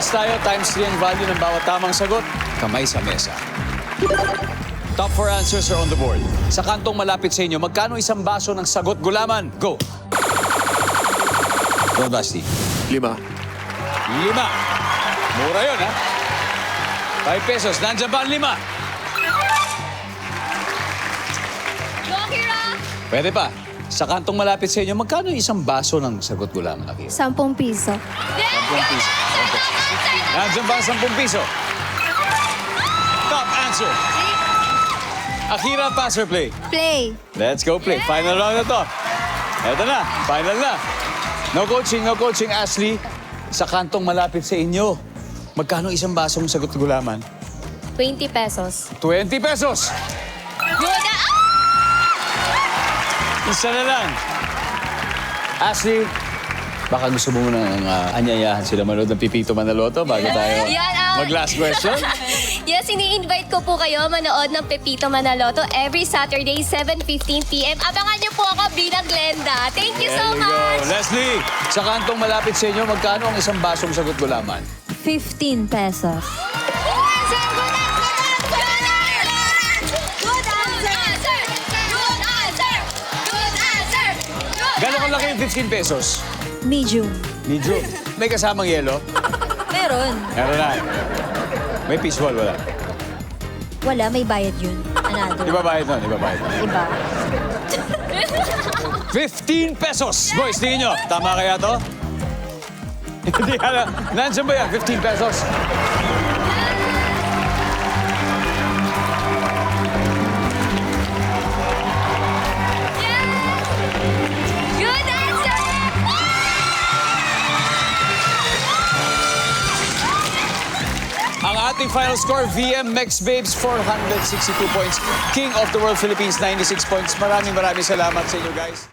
points tayo, times 3 ang value ng bawat tamang sagot. Kamay sa mesa. Top 4 answers are on the board. Sa kantong malapit sa inyo, magkano isang baso ng sagot gulaman? Go! Go, Basti. 5. 5. Mura yun, ha? 5 pesos. Nandiyan ba ang 5? Go, Kira! Pwede pa. Sa kantong malapit sa inyo, magkano isang baso ng sagot gulaman, Akira? 10 piso. Yes! 10 piso. Nandiyan ba ang 10 piso? Top answer. Akira, pass or play? Play. Let's go play. Final round na to. Eto na, final na. No coaching, Ashley. Sa kantong malapit sa inyo, magkano isang basong sagot gulaman? 20 pesos. 20 pesos. Good! Isa na lang. Ashley, baka gusto mo munang anyayahan sila manood ng Pipito Manaloto bago tayo mag-last question? Yes, ini-invite ko po kayo manood ng Pepito Manaloto every Saturday, 7:15 p.m. Abangan niyo po ako bilang Glenda. Thank you so There you go. much! Leslie, sa kantong malapit sa inyo, magkano ang isang basong sagot gulaman? 15 pesos. Good answer! Good answer! Good answer! Good answer! Good answer! Gano'ng kalaki yung 15 pesos? Medium. Medyo. May kasamang yelo? Meron. Meron na. May fishball, wala. Wala, may bayad yun. Another. Di ba bayad nun? Di ba bayad nun? Iba. 15 pesos! Boys, tingin nyo, tama kaya to? Hindi alam. Nandiyan ba yan? 15 pesos? Good answer! Ang ating final score, VM Mex Babes, 462 points. King of the World Philippines, 96 points. Maraming salamat sa inyo, guys.